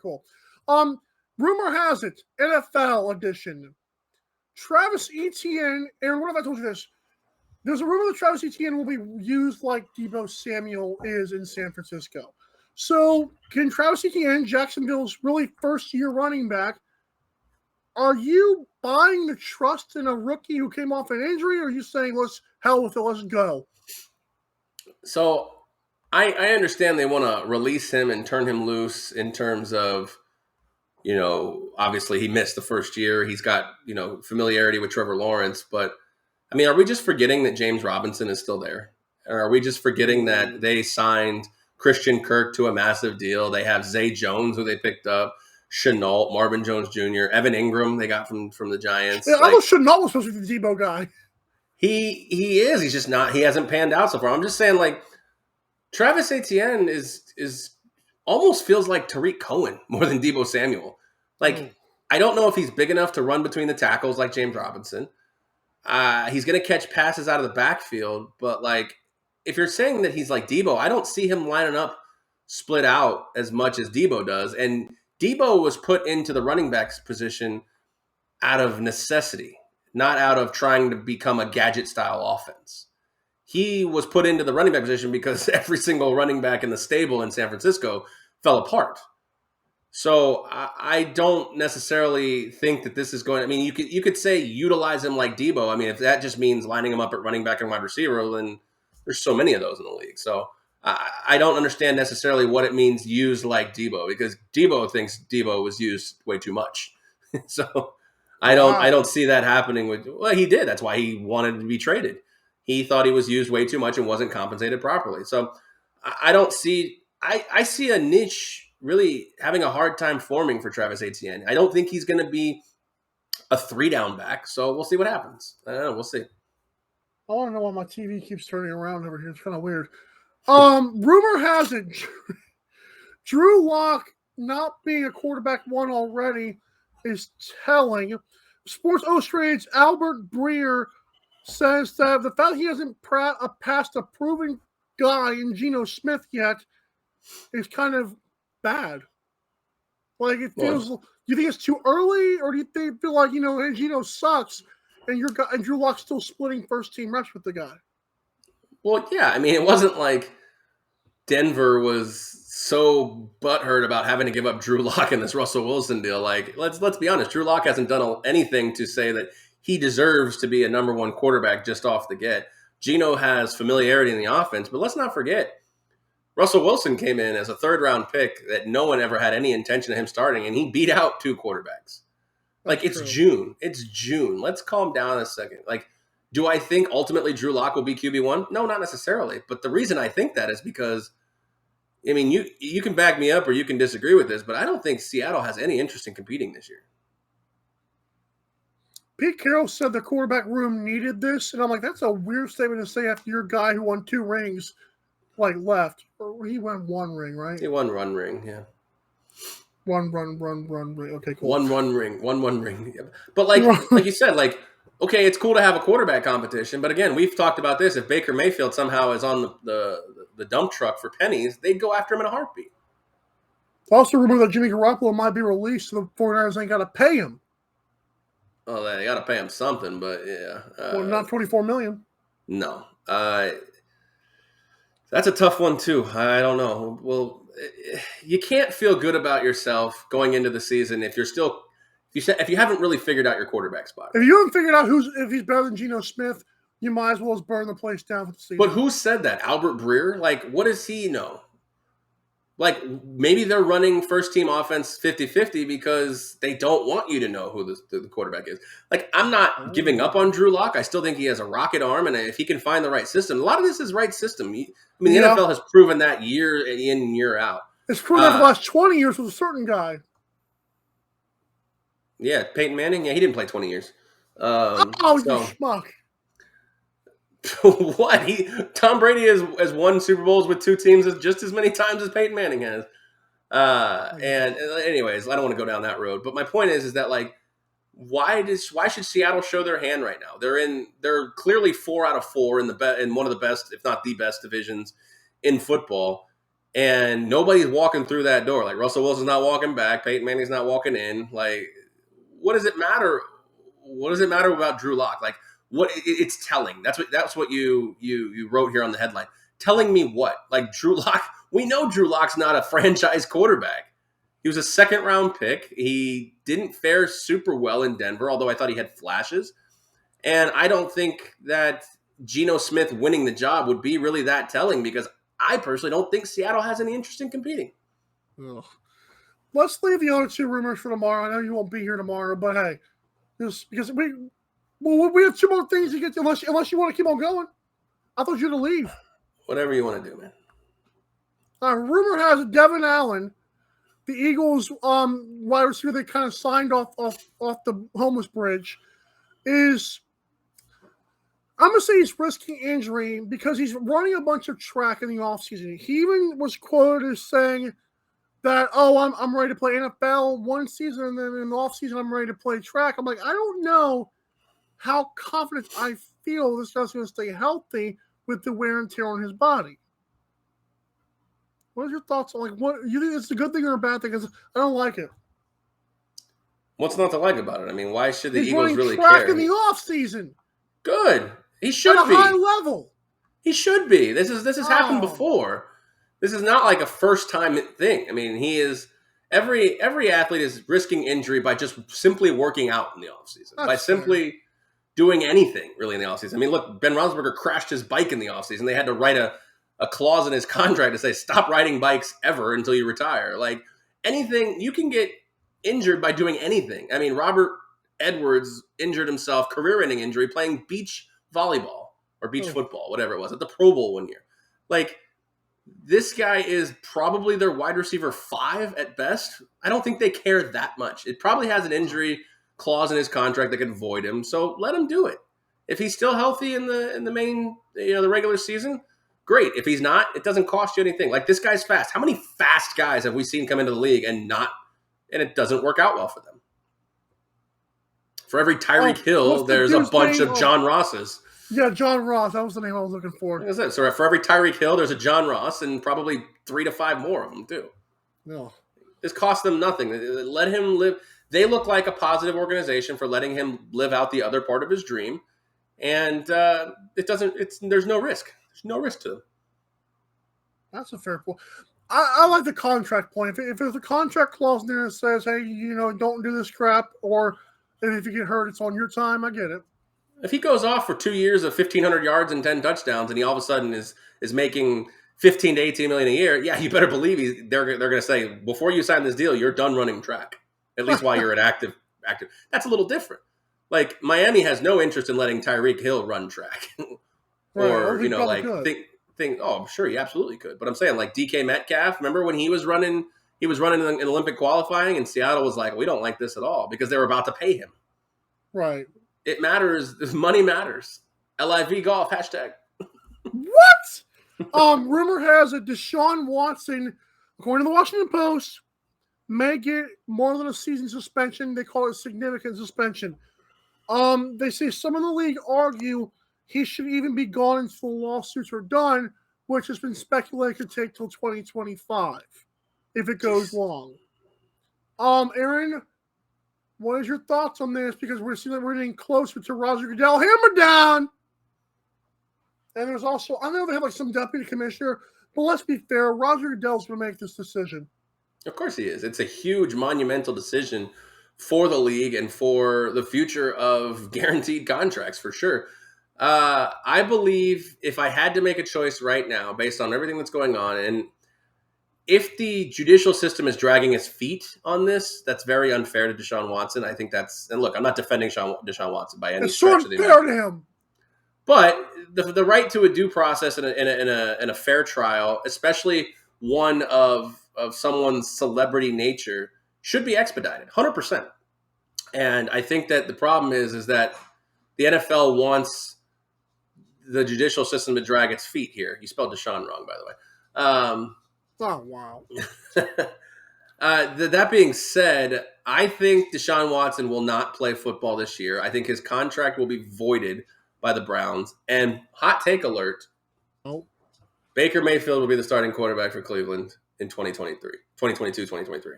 Cool. Rumor has it, NFL edition. Travis Etienne, Aaron, what if I told you this? There's a rumor that Travis Etienne will be used like Deebo Samuel is in San Francisco. So, can Travis Etienne, Jacksonville's really first-year running back, are you buying the trust in a rookie who came off an injury, or are you saying, let's hell with it, let's go? So, I understand they want to release him and turn him loose in terms of, obviously he missed the first year. He's got, familiarity with Trevor Lawrence. But, are we just forgetting that James Robinson is still there? Or are we just forgetting that they signed Christian Kirk to a massive deal? They have Zay Jones, who they picked up, Shenault, Marvin Jones Jr., Evan Ingram they got from the Giants. Yeah, I know Shenault was supposed to be the Deebo guy. He is. He's just not. He hasn't panned out so far. I'm just saying, Travis Etienne is almost feels like Tariq Cohen more than Deebo Samuel. I don't know if he's big enough to run between the tackles like James Robinson. He's going to catch passes out of the backfield, but if you're saying that he's like Deebo, I don't see him lining up split out as much as Deebo does. And Deebo was put into the running back's position out of necessity, not out of trying to become a gadget-style offense. He was put into the running back position because every single running back in the stable in San Francisco fell apart. So I don't necessarily think that this is going. You could say utilize him like Deebo. If that just means lining him up at running back and wide receiver, then there's so many of those in the league. So I don't understand necessarily what it means used like Deebo, because Deebo thinks Deebo was used way too much. So I don't see that happening well, he did. That's why he wanted to be traded. He thought he was used way too much and wasn't compensated properly. So I don't see. I see a niche really having a hard time forming for Travis Etienne. I don't think he's going to be a 3-down back. So we'll see what happens. I don't know. We'll see. I want to know why my TV keeps turning around over here. It's kind of weird. Rumor has it, Drew Lock not being a quarterback one already is telling. Sports Illustrated's Albert Breer says that the fact he hasn't passed a proven guy in Geno Smith yet is kind of bad. It feels. Do you think it's too early, or do you feel like Geno sucks, and Drew Lock's still splitting first team reps with the guy? Well, yeah. It wasn't like Denver was so butthurt about having to give up Drew Lock in this Russell Wilson deal. Let's be honest. Drew Lock hasn't done anything to say that he deserves to be a number one quarterback just off the get. Geno has familiarity in the offense, but let's not forget, Russell Wilson came in as a third-round pick that no one ever had any intention of him starting, and he beat out 2 quarterbacks. It's June. It's June. Let's calm down a second. Do I think ultimately Drew Lock will be QB1? No, not necessarily. But the reason I think that is because, you can back me up or you can disagree with this, but I don't think Seattle has any interest in competing this year. Pete Carroll said the quarterback room needed this, and I'm like, that's a weird statement to say after your guy who won 2 rings left. Or he won 1 ring, right? He won 1 ring, yeah. One ring. Okay, cool. 1 ring. Yeah. But like you said, okay, it's cool to have a quarterback competition, but again, we've talked about this. If Baker Mayfield somehow is on the dump truck for pennies, they'd go after him in a heartbeat. Also, remember that Jimmy Garoppolo might be released, so the 49ers ain't got to pay him. Oh, they got to pay him something, but yeah. Not $24 million. No. That's a tough one, too. I don't know. Well, you can't feel good about yourself going into the season if you haven't really figured out your quarterback spot. If you haven't figured out if he's better than Geno Smith, you might as well just burn the place down for the season. But who said that? Albert Breer? What does he know? Maybe they're running first-team offense 50-50 because they don't want you to know who the quarterback is. I'm not giving up on Drew Lock. I still think he has a rocket arm, and if he can find the right system, a lot of this is right system. The NFL has proven that year in, year out. It's proven that for the last 20 years with a certain guy. Yeah, Peyton Manning. Yeah, he didn't play 20 years. You schmuck. What? Tom Brady has won Super Bowls with 2 teams just as many times as Peyton Manning has. And anyways, I don't want to go down that road. But my point is that why should Seattle show their hand right now? They're clearly 4 out of 4 in one of the best, if not the best, divisions in football. and nobody's walking through that door. Like Russell Wilson's not walking back, Peyton Manning's not walking in. Like, what does it matter? What does it matter about Drew Lock? Like, it's telling. That's what you wrote here on the headline. Telling me what? Like Drew Lock. We know Drew Lock's not a franchise quarterback. He was a second round pick. He didn't fare super well in Denver, although I thought he had flashes. And I don't think that Geno Smith winning the job would be really that telling, because I personally don't think Seattle has any interest in competing. Ugh. Let's leave the other two rumors for tomorrow. I know you won't be here tomorrow, but hey, just because we have two more things to get to, unless you want to keep on going. I thought you were to leave. Whatever you want to do, man. Rumor has it Devin Allen, the Eagles wide receiver they kind of signed off the homeless bridge, is, I'm going to say he's risking injury because he's running a bunch of track in the offseason. He even was quoted as saying that, I'm ready to play NFL one season, and then in the offseason I'm ready to play track. I'm like, I don't know how confident I feel this guy's going to stay healthy with the wear and tear on his body. What are your thoughts on, like, what you think it's a good thing or a bad thing? Because I don't like it. What's not to like about it? I mean, why should the He's Eagles really track care? In the off season. Good. He should at a be. high level. He should be. This has happened before. This is not like a first time thing. I mean, he is every athlete is risking injury by just simply working out in the offseason. By simply doing anything really in the offseason. I mean, look, Ben Roethlisberger crashed his bike in the offseason. They had to write a clause in his contract to say stop riding bikes ever until you retire. Like, anything, you can get injured by doing anything. I mean, Robert Edwards injured himself, career-ending injury, playing beach volleyball or beach football, whatever it was, at the Pro Bowl one year. Like, this guy is probably their wide receiver 5 at best. I don't think they care that much. It probably has an injury clause in his contract that can void him, so let him do it. If he's still healthy in the main, the regular season, great. If he's not, it doesn't cost you anything. Like, this guy's fast. How many fast guys have we seen come into the league and it doesn't work out well for them? For every Tyreek Hill, there's a bunch of John Rosses. Yeah, John Ross. That was the name I was looking for. Like I said, so for every Tyreek Hill, there's a John Ross, and probably 3 to 5 more of them too. No, this costs them nothing. Let him live. They look like a positive organization for letting him live out the other part of his dream, and there's no risk. There's no risk to them. That's a fair point. I like the contract point. If there's a contract clause in there that says, hey, don't do this crap, or if you get hurt, it's on your time, I get it. If he goes off for 2 years of 1,500 yards and 10 touchdowns, and he all of a sudden is making 15 to 18 million a year, yeah, you better believe they're going to say, before you sign this deal, you're done running track, at least while you're an active. That's a little different. Like, Miami has no interest in letting Tyreek Hill run track, or I'm sure he absolutely could. But I'm saying, like, DK Metcalf, remember when he was running in Olympic qualifying, and Seattle was like, we don't like this at all, because they were about to pay him. Right. It matters. Money matters. LIV golf, hashtag. What? Rumor has it Deshaun Watson, according to the Washington Post, may get more than a season suspension. They call it significant suspension. They say some in the league argue he should even be gone until the lawsuits are done, which has been speculated could take till 2025 if it goes long. Aaron, what is your thoughts on this? Because we're seeing that we're getting closer to Roger Goodell. Hammer down! And there's also, I know they have like some deputy commissioner, but let's be fair, Roger Goodell's going to make this decision. Of course he is. It's a huge, monumental decision for the league and for the future of guaranteed contracts, for sure. I believe if I had to make a choice right now, based on everything that's going on, and if the judicial system is dragging its feet on this, that's very unfair to Deshaun Watson. I think and look, I'm not defending Deshaun Watson by any stretch of the imagination. It's unfair to him. But the right to a due process in a fair trial, especially one of someone's celebrity nature, should be expedited, 100%. And I think that the problem is that the NFL wants the judicial system to drag its feet here. You spelled Deshaun wrong, by the way. Oh, wow. That being said, I think Deshaun Watson will not play football this year. I think his contract will be voided by the Browns. And hot take alert, Baker Mayfield will be the starting quarterback for Cleveland in 2022, 2023.